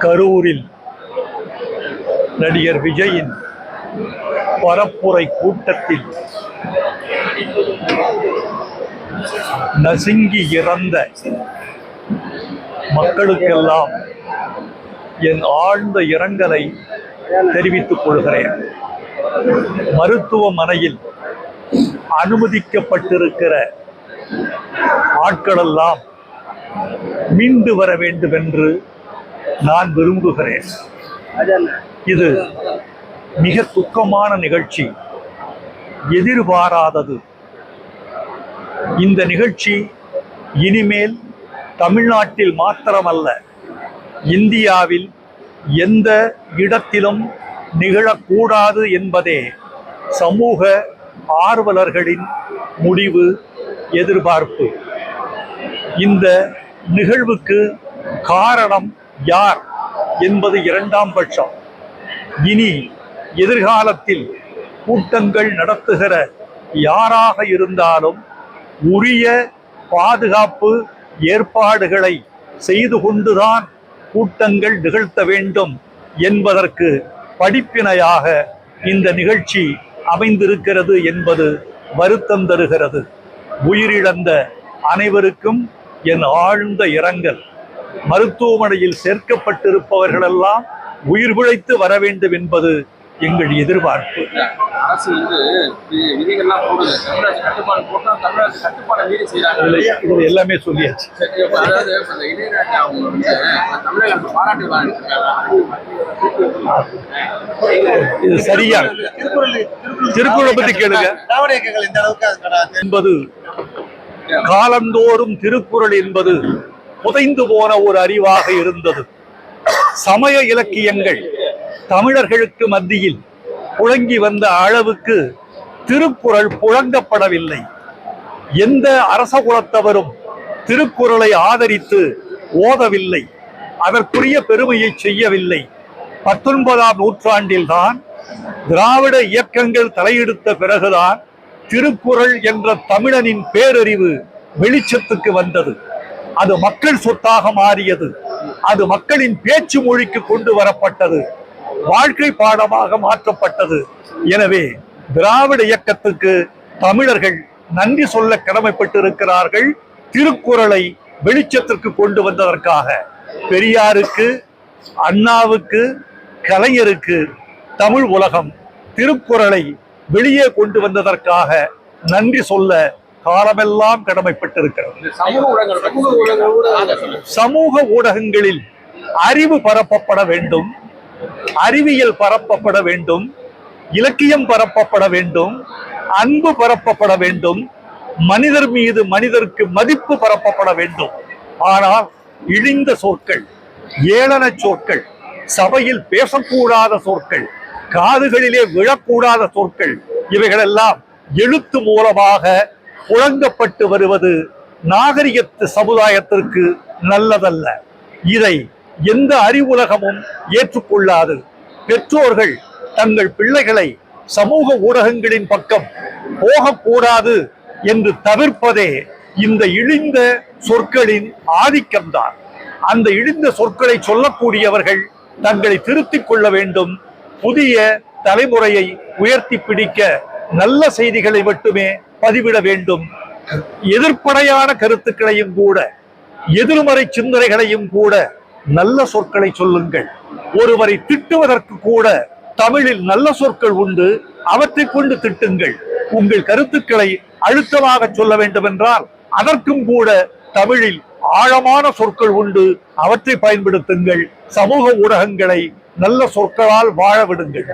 கரூரில் நடிகர் விஜயின் பரப்புரை கூட்டத்தில் நசுங்கி இறந்த மக்களுக்கெல்லாம் என் ஆழ்ந்த இரங்கலை தெரிவித்துக் கொள்கிறேன். மருத்துவமனையில் அனுமதிக்கப்பட்டிருக்கிற ஆட்களெல்லாம் மீண்டு வர வேண்டும் என்று நான் விரும்புகிறேன். இது மிக துக்கமான நிகழ்ச்சி, எதிர்பாராதது. இந்த நிகழ்ச்சி இனிமேல் தமிழ்நாட்டில் மாத்திரமல்ல, இந்தியாவில் எந்த இடத்திலும் நிகழக்கூடாது என்பதே சமூக ஆர்வலர்களின் முடிவு, எதிர்பார்ப்பு. இந்த நிகழ்வுக்கு காரணம் யார் என்பது இரண்டாம் பட்சம். இனி எதிர்காலத்தில் கூட்டங்கள் நடத்துகிற யாராக இருந்தாலும் உரிய பாதுகாப்பு ஏற்பாடுகளை செய்து கொண்டுதான் கூட்டங்கள் நிகழ்த்த வேண்டும் என்பதற்கு படிப்பினையாக இந்த நிகழ்ச்சி அமைந்திருக்கிறது என்பது வருத்தம் தருகிறது. உயிரிழந்த அனைவருக்கும் என் ஆழ்ந்த இரங்கல். மருத்துவமனையில் சேர்க்கப்பட்டிருப்பவர்களெல்லாம் உயிர் பிழைத்து வர வேண்டும் என்பது எங்கள் எதிர்பார்ப்பு. அரசு விதிகள்லாம் போடுது, இது எல்லாமே சொல்லியாச்சு. இது சரியா? திருக்குறளை பத்தி கேளுங்க என்பது காலந்தோறும் திருக்குறள் என்பது புதைந்து போன ஒரு அறிவாக இருந்தது. சமய இலக்கியங்கள் தமிழர்களுக்கு மத்தியில் புழங்கி வந்த அளவுக்கு திருக்குறள் புழங்கப்படவில்லை. எந்த அரச குலத்தவரும் திருக்குறளை ஆதரித்து ஓதவில்லை, அதற்குரிய பெருமையை செய்யவில்லை. 19ஆம் நூற்றாண்டில் தான் திராவிட இயக்கங்கள் தலையெடுத்த பிறகுதான் திருக்குறள் என்ற தமிழனின் பேரறிவு வெளிச்சத்துக்கு வந்தது. அது மக்கள் சொத்தாக மாறியது. அது மக்களின் பேச்சு மொழிக்கு கொண்டு வரப்பட்டது, வாழ்க்கை பாடமாக மாற்றப்பட்டது. எனவே திராவிட இயக்கத்துக்கு தமிழர்கள் நன்றி சொல்ல கடமைப்பட்டிருக்கிறார்கள். திருக்குறளை வெளிச்சத்திற்கு கொண்டு வந்ததற்காக பெரியாருக்கு, அண்ணாவுக்கு, கலைஞருக்கு தமிழ் உலகம் திருக்குறளை வெளியே கொண்டு வந்ததற்காக நன்றி சொல்ல காலமெல்லாம் கடமைப்பட்டிருக்கிறது. சமூக ஊடகங்களில் அறிவு பரப்பப்பட வேண்டும், அறிவியல் பரப்பப்பட வேண்டும், இலக்கியம் பரப்பப்பட வேண்டும், அன்பு பரப்பப்பட வேண்டும், மனிதர் மீது மனிதருக்கு மதிப்பு பரப்பப்பட வேண்டும். ஆனால் இழிந்த சொற்கள், ஏளன சொற்கள், சபையில் பேசக்கூடாத சொற்கள், காதுகளிலே விழக்கூடாத சொற்கள், இவைகளெல்லாம் எழுத்து மூலமாக புழங்கப்பட்டு வருவது நாகரிகத்து சமுதாயத்திற்கு நல்லதல்ல. இதை எந்த அறிவுலகமும் ஏற்றுக்கொள்ளாது. பெற்றோர்கள் தங்கள் பிள்ளைகளை சமூக ஊடகங்களின் பக்கம் போகக்கூடாது என்று தவிர்ப்பதே இந்த இழிந்த சொற்களின் ஆதிக்கம்தான். அந்த இழிந்த சொற்களை சொல்லக்கூடியவர்கள் தங்களை திருத்திக் கொள்ள வேண்டும். புதிய தலைமுறையை உயர்த்தி பிடிக்க நல்ல செய்திகளை மட்டுமே பதிவிட வேண்டும். எதிர்ப்படையான கருத்துக்களையும் கூட, எதிர்மறை சிந்தனைகளையும் கூட நல்ல சொற்களை சொல்லுங்கள். ஒருவரை திட்டுவதற்கு கூட தமிழில் நல்ல சொற்கள் உண்டு, அவற்றை கொண்டு திட்டுங்கள். உங்கள் கருத்துக்களை அழுத்தமாக சொல்ல வேண்டும் என்றால் அதற்கும் கூட தமிழில் ஆழமான சொற்கள் உண்டு, அவற்றை பயன்படுத்துங்கள். சமூக ஊடகங்களை நல்ல சொற்களால் வாழ விடுங்கள்.